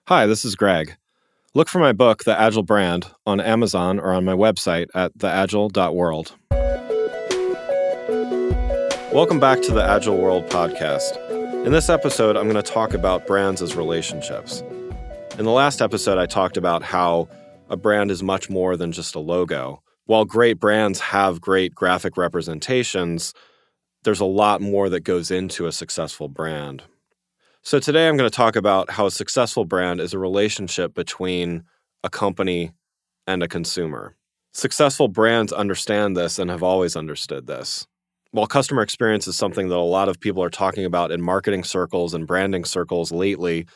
Hi, this is Greg. Look for my book, The Agile Brand, on Amazon or on my website at theagile.world. Welcome back to the Agile World podcast. In this episode, I'm going to talk about brands as relationships. In the last episode, I talked about how a brand is much more than just a logo. While great brands have great graphic representations, there's a lot more that goes into a successful brand. So today I'm going to talk about how a successful brand is a relationship between a company and a consumer. Successful brands understand this and have always understood this. While customer experience is something that a lot of people are talking about in marketing circles and branding circles lately,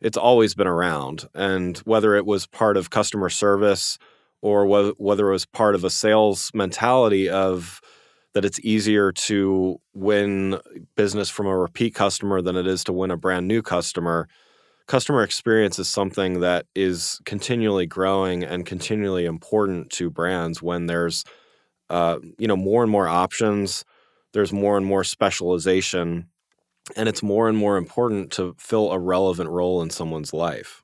it's always been around. And whether it was part of customer service or whether it was part of a sales mentality of that it's easier to win business from a repeat customer than it is to win a brand new customer. Customer experience is something that is continually growing and continually important to brands when there's more and more options, there's more and more specialization, and it's more and more important to fill a relevant role in someone's life.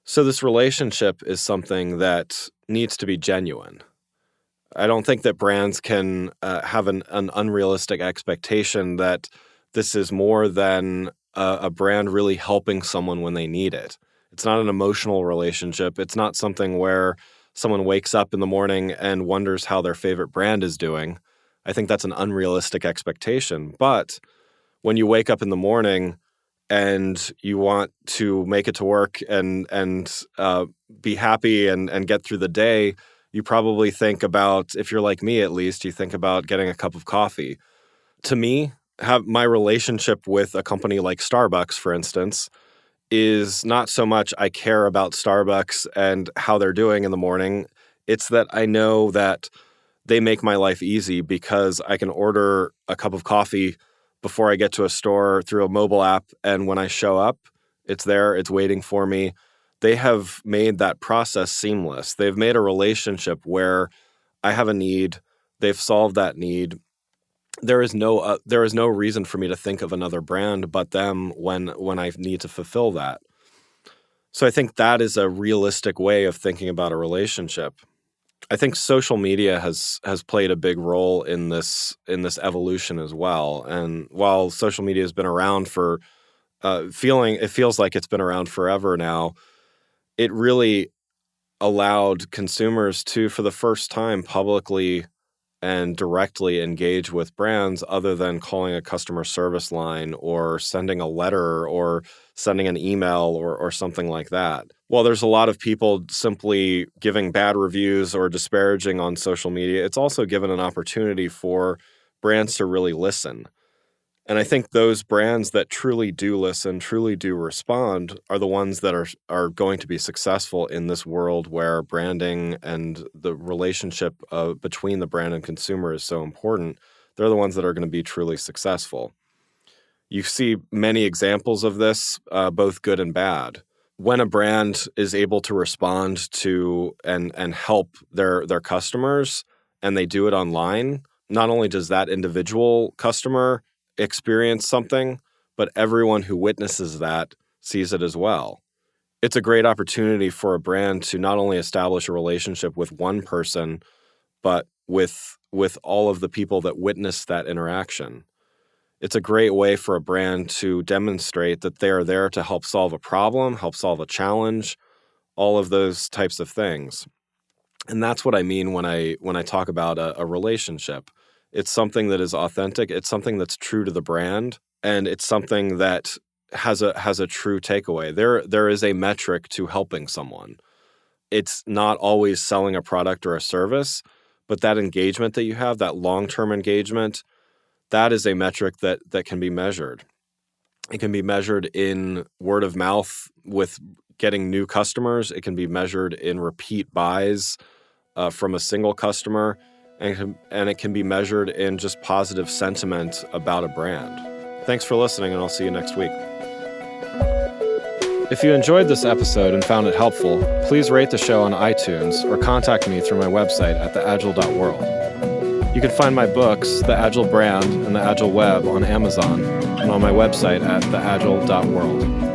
So this relationship is something that needs to be genuine. I don't think that brands can have an unrealistic expectation that this is more than a brand really helping someone when they need it. It's not an emotional relationship. It's not something where someone wakes up in the morning and wonders how their favorite brand is doing. I think that's an unrealistic expectation. But when you wake up in the morning and you want to make it to work and be happy and get through the day, you probably think about, if you're like me at least, you think about getting a cup of coffee. To me, my relationship with a company like Starbucks, for instance, is not so much I care about Starbucks and how they're doing in the morning. It's that I know that they make my life easy because I can order a cup of coffee before I get to a store through a mobile app. And when I show up, it's there, it's waiting for me. They have made that process seamless. They've made a relationship where I have a need. They've solved that need. There is no reason for me to think of another brand but them when I need to fulfill that. So I think that is a realistic way of thinking about a relationship. I think social media has played a big role in this evolution as well. And while social media has been around for it feels like it's been around forever now, it really allowed consumers to, for the first time, publicly and directly engage with brands other than calling a customer service line or sending a letter or sending an email or something like that. While there's a lot of people simply giving bad reviews or disparaging on social media, it's also given an opportunity for brands to really listen. And I think those brands that truly do listen, truly do respond, are the ones that are going to be successful in this world where branding and the relationship between the brand and consumer is so important. They're the ones that are going to be truly successful. You see many examples of this, both good and bad. When a brand is able to respond to and help their customers, and they do it online, not only does that individual customer experience something, but everyone who witnesses that sees it as well. It's a great opportunity for a brand to not only establish a relationship with one person, but with all of the people that witness that interaction. It's a great way for a brand to demonstrate that they are there to help solve a problem, help solve a challenge, all of those types of things. And that's what I mean when I talk about a relationship. It's something that is authentic. It's something that's true to the brand, and it's something that has a true takeaway. There is a metric to helping someone. It's not always selling a product or a service, but that engagement that you have, that long-term engagement, that is a metric that can be measured. It can be measured in word of mouth with getting new customers. It can be measured in repeat buys from a single customer. And it can be measured in just positive sentiment about a brand. Thanks for listening, and I'll see you next week. If you enjoyed this episode and found it helpful, please rate the show on iTunes or contact me through my website at theagile.world. You can find my books, The Agile Brand and The Agile Web, on Amazon and on my website at theagile.world.